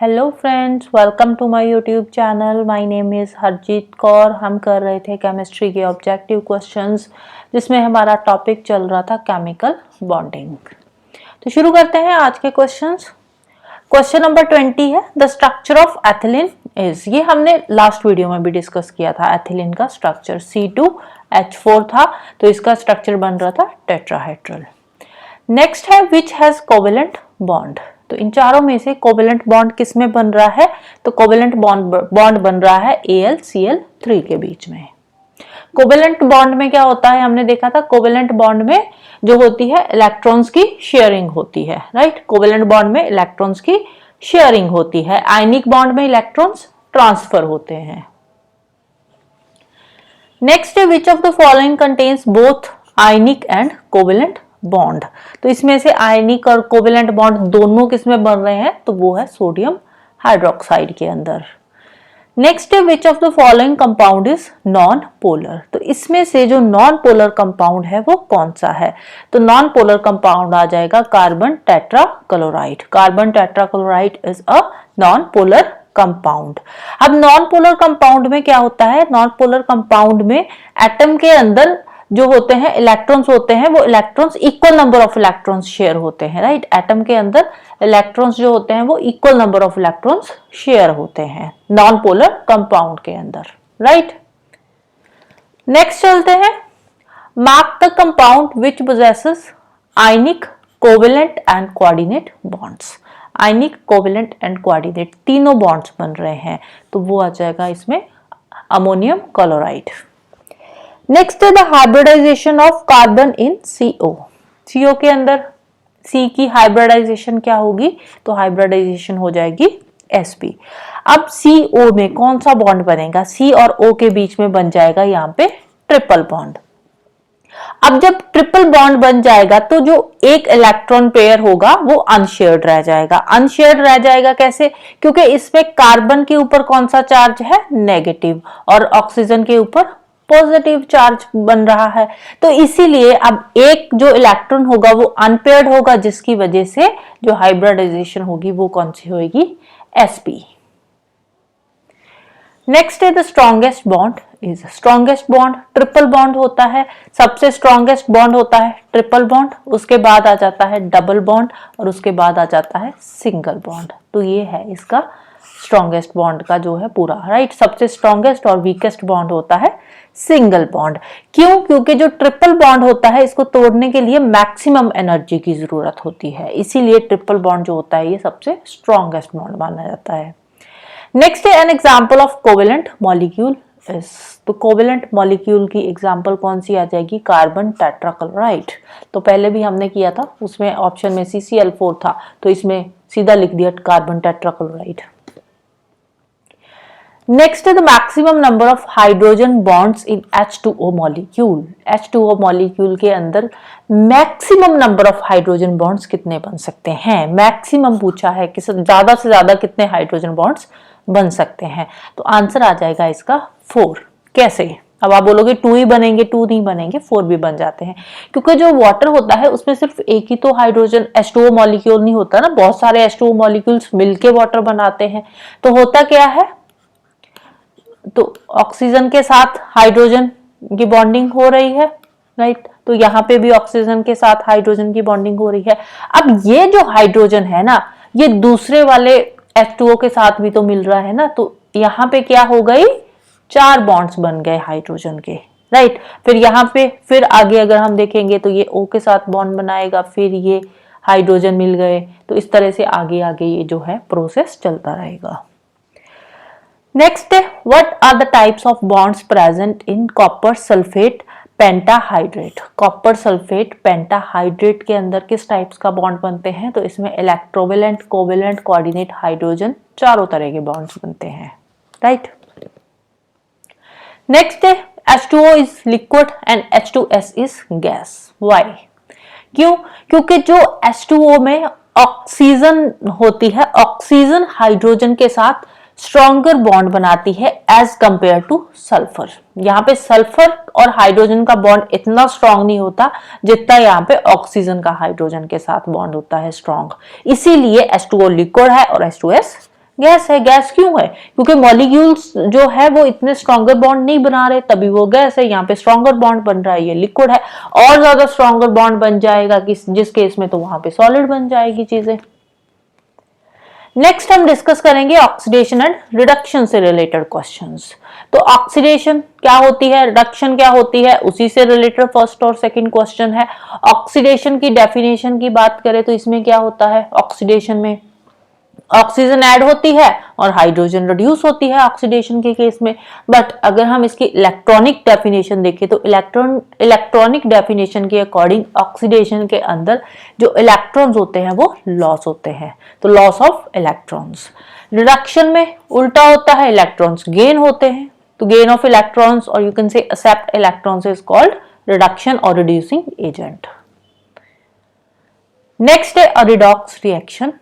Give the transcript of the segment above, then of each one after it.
Hello friends, welcome to my YouTube channel. My name is Harjeet Kaur. हम कर रहे थे केमिस्ट्री के ऑब्जेक्टिव क्वेश्चंस, जिसमें हमारा टॉपिक चल रहा था केमिकल बॉन्डिंग। तो शुरू करते हैं आज के क्वेश्चंस। क्वेश्चन नंबर 20 है, the structure of ethylene is. ये हमने लास्ट वीडियो में भी डिस्कस किया था। एथिलीन का स्ट्रक्चर C2H4 था, तो इसका स्ट्रक्चर बन रहा था टेट्राहेड्रल। नेक्स्ट है विच हैज कोवेलेंट बॉन्ड। तो इन चारों में से कोवेलेंट बॉन्ड किस में बन रहा है? तो कोवेलेंट बॉन्ड बन रहा है AlCl3 के बीच में। कोवेलेंट बॉन्ड में क्या होता है? हमने देखा था कोवेलेंट बॉन्ड में जो होती है इलेक्ट्रॉन्स की शेयरिंग होती है, राइट। कोवेलेंट बॉन्ड में इलेक्ट्रॉन्स की शेयरिंग होती है। आयनिक बॉन्ड में इलेक्ट्रॉन्स ट्रांसफर होते हैं। नेक्स्ट है which of the following contains both ionic and covalent bond. तो इसमें से आयनिक और कोवेलेंट बॉन्ड दोनों किसमें बन रहे हैं? तो वो है सोडियम हाइड्रोक्साइड के अंदर। नेक्स्ट है which of the following compound is non polar. तो इसमें से जो नॉन पोलर कंपाउंड है वो कौन सा है? तो नॉन पोलर कंपाउंड आ जाएगा carbon tetrachloride. Carbon tetrachloride is a non polar compound. अब नॉन पोलर कंपाउंड में क्या होता है? नॉन पोलर कंपाउंड में एटम के अंदर जो होते हैं इलेक्ट्रॉन्स होते हैं, वो electrons equal number of electrons share होते हैं, राइट। एटम के अंदर इलेक्ट्रॉन्स जो होते हैं वो equal number of electrons share होते हैं नॉन पोलर कंपाउंड के अंदर, राइट। नेक्स्ट चलते हैं, mark the compound which possesses ionic, covalent and coordinate bonds. Ionic, covalent and coordinate तीनों बॉन्ड्स बन रहे हैं, तो वो आ जाएगा इसमें अमोनियम क्लोराइड। नेक्स्ट है the hybridization of carbon in CO। CO के अंदर C की हाइब्रिडाइजेशन क्या होगी? तो हाइब्रिडाइजेशन हो जाएगी sp। अब CO में कौन सा बॉन्ड बनेगा? C और O के बीच में बन जाएगा यहाँ पे ट्रिपल बॉन्ड। अब जब ट्रिपल बॉन्ड बन जाएगा तो जो एक इलेक्ट्रॉन पेयर होगा वो अनशेयर्ड रह जाएगा। अनशेयर्ड रह जाएगा कैसे? क्योंकि इसमें कार्बन के ऊपर कौन सा चार्ज है? नेगेटिव, और ऑक्सीजन के ऊपर पॉजिटिव चार्ज बन रहा है। तो इसीलिए अब एक जो इलेक्ट्रॉन होगा वो अनपेयर्ड होगा, जिसकी वजह से जो हाइब्रिडाइजेशन होगी वो कौन सी होगी? sp। नेक्स्ट है the strongest bond is. Strongest bond triple bond होता है। सबसे स्ट्रॉन्गेस्ट बॉन्ड होता है ट्रिपल बॉन्ड, उसके बाद आ जाता है डबल बॉन्ड, और उसके बाद आ जाता है सिंगल बॉन्ड। तो ये है इसका स्ट्रॉन्गेस्ट बॉन्ड का जो है पूरा, राइट। सबसे स्ट्रॉन्गेस्ट और वीकेस्ट बॉन्ड होता है सिंगल बॉन्ड। क्यों? क्योंकि जो ट्रिपल बॉन्ड होता है इसको तोड़ने के लिए मैक्सिमम एनर्जी की जरूरत होती है, इसीलिए ट्रिपल बॉन्ड जो होता है ये सबसे स्ट्रॉन्गेस्ट बॉन्ड माना जाता है। नेक्स्ट है an example of covalent molecule is. तो कोवेलेंट मॉलिक्यूल की एग्जांपल कौन सी आ जाएगी? Carbon tetrachloride. तो पहले भी हमने किया था, उसमें ऑप्शन में CCl4 था, तो इसमें सीधा लिख दिया कार्बन टेट्राक्लोराइड। नेक्स्ट है the maximum number of hydrogen bonds in H2O molecule. H2O molecule के अंदर maximum number of hydrogen bonds कितने बन सकते हैं? मैक्सिमम पूछा है कि ज्यादा से ज्यादा कितने हाइड्रोजन बॉन्ड्स बन सकते हैं। तो आंसर आ जाएगा इसका 4। कैसे? अब आप बोलोगे 2 ही बनेंगे, 2 नहीं बनेंगे, 4 भी बन जाते हैं, क्योंकि जो वाटर होता है उसमें सिर्फ एक ही तो हाइड्रोजन H2O मॉलिक्यूल नहीं होता ना, बहुत सारे H2O मॉलिक्यूल्स मिलके वाटर बनाते हैं। तो होता क्या है? तो ऑक्सीजन के साथ हाइड्रोजन की बॉन्डिंग हो रही है, राइट। तो यहाँ पे भी ऑक्सीजन के साथ हाइड्रोजन की बॉन्डिंग हो रही है। अब ये जो हाइड्रोजन है ना, ये दूसरे वाले H2O के साथ भी तो मिल रहा है ना, तो यहाँ पे क्या हो गई? 4 बॉन्ड्स बन गए हाइड्रोजन के, राइट। फिर यहाँ पे फिर आगे अगर हम देखेंगे तो ये O के साथ बॉन्ड बनाएगा, फिर ये हाइड्रोजन मिल गए, तो इस तरह से आगे आगे ये जो है प्रोसेस चलता रहेगा। नेक्स्ट है what are the types of bonds present in copper sulphate pentahydrate. Copper sulphate pentahydrate के अंदर किस टाइप्स का बॉन्ड बनते हैं? तो इसमें इलेक्ट्रोवेलेंट, कोवेलेंट, कोऑर्डिनेट, हाइड्रोजन, चारों तरह के बॉन्ड्स बनते हैं, राइट। नेक्स्ट है H2O is liquid and H2S is gas. Why? क्यों? क्योंकि जो H2O में ऑक्सीजन होती है, ऑक्सीजन हाइड्रोजन के साथ स्ट्रॉन्गर बॉन्ड बनाती है एज कंपेयर टू सल्फर। यहाँ पे सल्फर और हाइड्रोजन का बॉन्ड इतना स्ट्रॉन्ग नहीं होता जितना यहाँ पे ऑक्सीजन का हाइड्रोजन के साथ बॉन्ड होता है स्ट्रॉन्ग। इसीलिए H2O लिक्विड है और H2S गैस है। गैस क्यों है? क्योंकि मॉलिक्यूल्स जो है वो इतने स्ट्रॉन्गर बॉन्ड नहीं बना रहे, तभी वो गैस है। यहाँ पे स्ट्रॉन्गर बॉन्ड बन रहा है, ये लिक्विड है। और ज्यादा स्ट्रॉन्गर बॉन्ड बन जाएगा जिस केस में, तो वहां पे सॉलिड बन जाएगी चीजें। नेक्स्ट हम डिस्कस करेंगे ऑक्सीडेशन एंड रिडक्शन से रिलेटेड क्वेश्चंस। तो ऑक्सीडेशन क्या होती है, रिडक्शन क्या होती है, उसी से रिलेटेड फर्स्ट और सेकंड क्वेश्चन है। ऑक्सीडेशन की डेफिनेशन की बात करें तो इसमें क्या होता है, ऑक्सीडेशन में ऑक्सीजन ऐड होती है और हाइड्रोजन रिड्यूस होती है ऑक्सीडेशन के केस में। बट अगर हम इसकी इलेक्ट्रॉनिक डेफिनेशन देखें तो इलेक्ट्रॉनिक डेफिनेशन के अकॉर्डिंग ऑक्सीडेशन के अंदर जो इलेक्ट्रॉन्स होते हैं वो लॉस होते हैं, तो लॉस ऑफ इलेक्ट्रॉन्स। रिडक्शन में उल्टा होता है, इलेक्ट्रॉन्स गेन होते हैं, तो गेन ऑफ इलेक्ट्रॉन्स और you can say accept electrons is called reduction और रिड्यूसिंग एजेंट। नेक्स्ट है रिडॉक्स रिएक्शन।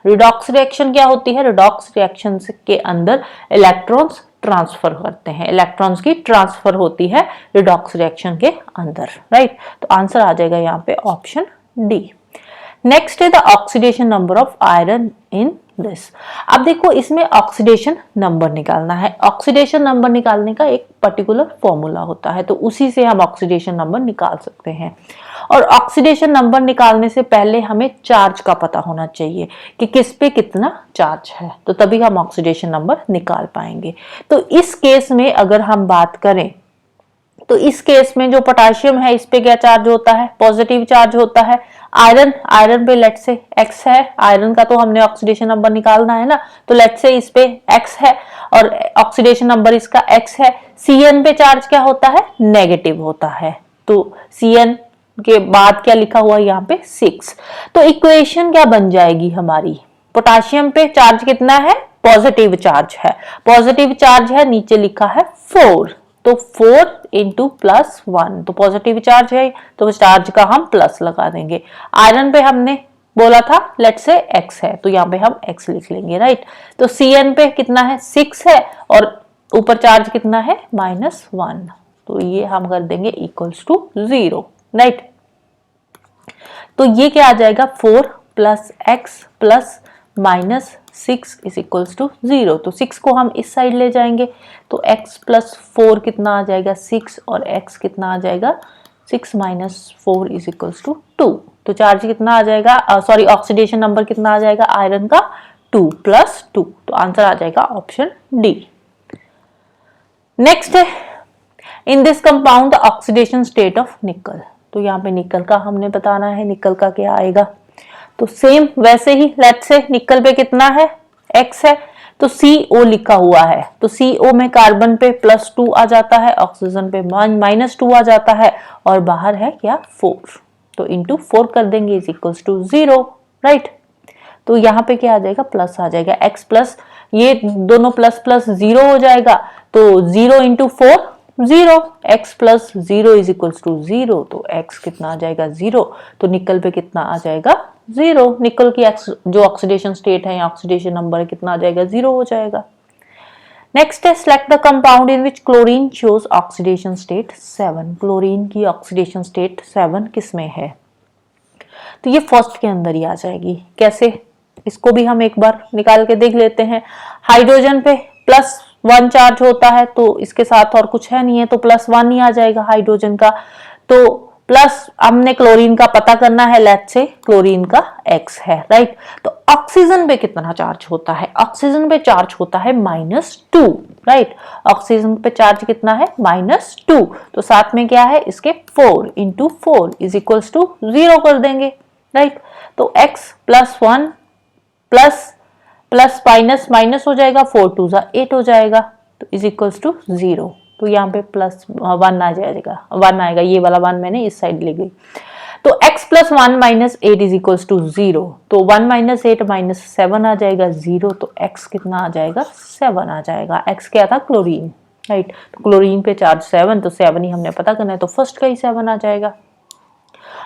रिडॉक्स रिएक्शन क्या होती है, रिडॉक्स रिएक्शन के अंदर इलेक्ट्रॉन्स ट्रांसफर करते हैं, इलेक्ट्रॉन्स की ट्रांसफर होती है रिडॉक्स रिएक्शन के अंदर, राइट। तो आंसर आ जाएगा यहाँ पे ऑप्शन डी। नेक्स्ट है the oxidation number of iron in this. अब देखो इसमें ऑक्सीडेशन नंबर निकालना है। ऑक्सीडेशन नंबर निकालने का एक पर्टिकुलर फॉर्मूला होता है, तो उसी से हम ऑक्सीडेशन नंबर निकाल सकते हैं। और ऑक्सीडेशन नंबर निकालने से पहले हमें चार्ज का पता होना चाहिए कि किस पे कितना चार्ज है, तो तभी हम ऑक्सीडेशन नंबर निकाल पाएंगे। तो इस केस में अगर हम बात करें तो इस केस में जो पोटेशियम है इस पे क्या चार्ज होता है, पॉजिटिव चार्ज होता है। आयरन पे लेट से x है, आयरन का तो हमने ऑक्सीडेशन नंबर निकालना है ना, तो लेट से इस पे x है और ऑक्सीडेशन नंबर इसका x है। Cn पे चार्ज क्या होता है, नेगेटिव होता है, तो Cn के बाद क्या लिखा हुआ है यहाँ पे 6। तो इक्वेशन क्या बन जाएगी हमारी, पोटेशियम पे चार्ज कितना है, पॉजिटिव चार्ज है, पॉजिटिव चार्ज है, नीचे लिखा है 4, तो 4 इंटू +1, तो पॉजिटिव चार्ज है तो चार्ज का हम प्लस लगा देंगे। आयरन पे हमने बोला था लेट से x है, तो यहाँ पे हम x लिख लेंगे, राइट। तो Cn पे कितना है, 6 है और ऊपर चार्ज कितना है, -1, तो ये हम कर देंगे इक्वल्स टू 0, राइट। तो ये क्या आ जाएगा, 4 + x + -6 इज इक्वल्स टू 0। तो 6 को हम इस साइड ले जाएंगे, तो x + 4 कितना आ जाएगा, 6, और x कितना आ जाएगा, 6 - 4 इज इक्वल्स टू 2। तो चार्ज कितना आ जाएगा, सॉरी ऑक्सीडेशन नंबर कितना आ जाएगा आयरन का, 2 + 2, तो आंसर आ जाएगा ऑप्शन डी। नेक्स्ट है in this compound the oxidation state of निकल। तो यहाँ पे निकल का हमने बताना है, निकल का क्या आएगा, तो सेम वैसे ही लेट से निकल पे कितना है, x है, तो CO लिखा हुआ है, तो CO में कार्बन पे +2 आ जाता है, ऑक्सीजन पे -2 आ जाता है, और बाहर है क्या 4, तो इंटू 4 कर देंगे इज इक्वल्स टू 0, राइट। तो यहाँ पे क्या आ जाएगा, प्लस आ जाएगा, x प्लस ये दोनों प्लस 0 हो जाएगा, तो 0 into 4 0, x + 0 is equals to 0, तो x कितना आ जाएगा 0, तो निकल पे कितना आ जाएगा 0, निकल की जो ऑक्सीडेशन स्टेट है या ऑक्सीडेशन नंबर कितना आ जाएगा 0 हो जाएगा। नेक्स्ट है select the compound in which chlorine shows oxidation state 7। Chlorine की ऑक्सीडेशन स्टेट 7 किसमें है, तो ये फर्स्ट के अंदर ही आ जाएगी। कैसे, इसको भी हम एक बार निकाल के देख लेते हैं। हाइड्रोजन पे +1 चार्ज होता है, तो इसके साथ और कुछ है नहीं है, तो +1 ही आ जाएगा हाइड्रोजन का। तो प्लस हमने क्लोरीन का पता करना है, लेट से क्लोरीन का x है, राइट। तो ऑक्सीजन पे कितना चार्ज होता है, ऑक्सीजन पे चार्ज होता है -2, राइट। ऑक्सीजन पे चार्ज कितना है, -2, तो साथ में क्या है इसके 4 इंटू 4 इज इक्वल्स टू 0 कर देंगे, राइट। तो x + 1 प्लस माइनस हो जाएगा, 4 2 8 हो जाएगा, तो इज इक्वल्स टू 0। तो यहाँ पे +1 आ जाएगा, 1 आएगा, ये वाला 1 मैंने इस साइड ले गई। तो x + 1 - 8 इज इक्वल्स टू 0, तो 1 - 8 - 7 आ जाएगा 0, तो x कितना आ जाएगा 7 आ जाएगा। x क्या था, क्लोरीन, राइट। तो क्लोरीन पे चार्ज 7, तो 7 ही हमने पता करना है, तो फर्स्ट का ही 7 आ जाएगा।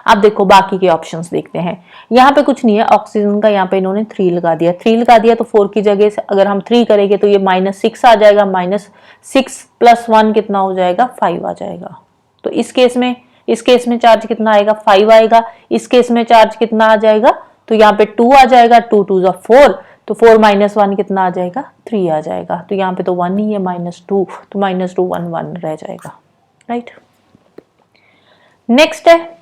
अब देखो बाकी के ऑप्शंस देखते हैं। यहाँ पे कुछ नहीं है, ऑक्सीजन का यहाँ पे इन्होंने 3 लगा दिया, 3 लगा दिया, तो 4 की जगह से अगर हम 3 करेंगे तो ये -6 आ जाएगा, -6 + 1 कितना हो जाएगा, 5 आ जाएगा। तो इस केस में चार्ज कितना आएगा, 5 आएगा। इस केस में चार्ज कितना आ जाएगा, तो यहाँ पे 2 आ जाएगा, 2 2 4, तो 4 माइनस 1 कितना आ जाएगा, 3 आ जाएगा। तो यहाँ पे तो 1 ही है, -2, तो -2 1 1 रह जाएगा, राइट। नेक्स्ट है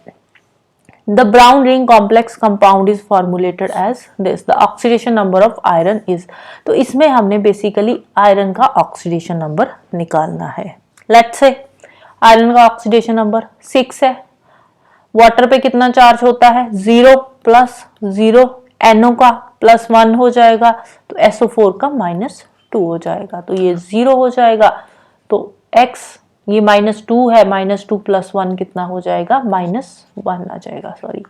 the brown ring complex compound is formulated as this, the oxidation number of iron is. तो इसमें हमने बेसिकली आयरन का ऑक्सीडेशन नंबर निकालना है। लेट्स से आयरन का ऑक्सीडेशन नंबर 6 है। वाटर पे कितना चार्ज होता है, 0 + 0, NO का +1 हो जाएगा, तो SO4 का -2 हो जाएगा। तो ये 0 हो जाएगा। तो x ये -2 है, -2 + 1 कितना हो जाएगा, -1 आ जाएगा, सॉरी,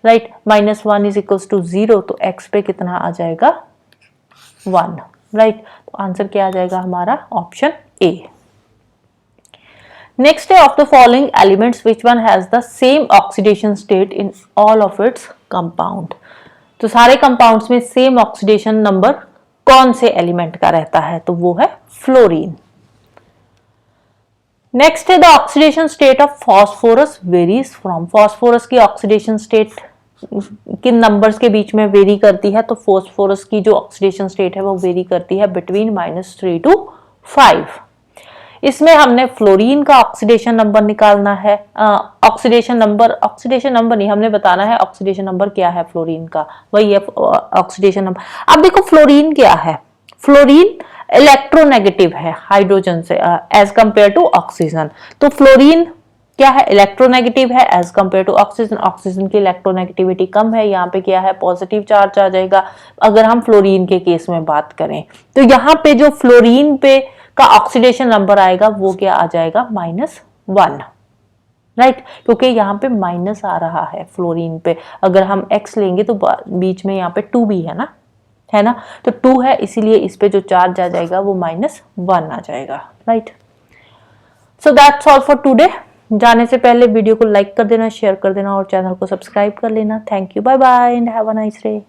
राइट। -1 = 0, तो x पे कितना आ जाएगा, 1, राइट। तो आंसर क्या आ जाएगा हमारा, ऑप्शन ए। नेक्स्ट है, of the following elements which one has the same oxidation state in all of its compound. तो सारे कंपाउंड्स में सेम ऑक्सीडेशन नंबर कौन से एलिमेंट का रहता है, तो वो है फ्लोरीन। नेक्स्ट है the oxidation state of phosphorus varies from. Phosphorus की ऑक्सीडेशन स्टेट किन नंबर्स के बीच में वेरी करती है, तो फॉस्फोरस की जो ऑक्सीडेशन स्टेट है वो वेरी करती है बिटवीन -3 to 5। इसमें हमने फ्लोरीन का ऑक्सीडेशन नंबर निकालना है। ऑक्सीडेशन नंबर नहीं, हमने बताना है ऑक्सीडेशन नंबर क्या है फ्लोरीन का, वही है ऑक्सीडेशन नंबर। अब देखो फ्लोरीन क्या है, फ्लोरीन इलेक्ट्रोनेगेटिव है हाइड्रोजन से एज कंपेयर टू ऑक्सीजन। तो फ्लोरीन क्या है, इलेक्ट्रोनेगेटिव है as compare to oxygen. Oxygen की इलेक्ट्रोनेगेटिविटी कम है, यहाँ पे क्या है, पॉजिटिव चार्ज आ जाएगा। अगर हम फ्लोरीन के केस में बात करें तो यहाँ पे जो फ्लोरीन पे का ऑक्सीडेशन नंबर आएगा वो क्या आ जाएगा, -1, राइट, क्योंकि यहाँ पे माइनस आ रहा है फ्लोरीन पे। अगर हम x लेंगे तो बीच में यहाँ पे 2 भी है ना, तो 2 है, इसीलिए इस पे जो चार्ज आ जाएगा वो -1 आ जाएगा, right. So that's all for today. जाने से पहले वीडियो को लाइक कर देना, शेयर कर देना और चैनल को सब्सक्राइब कर लेना। Thank you, bye bye and have a nice day.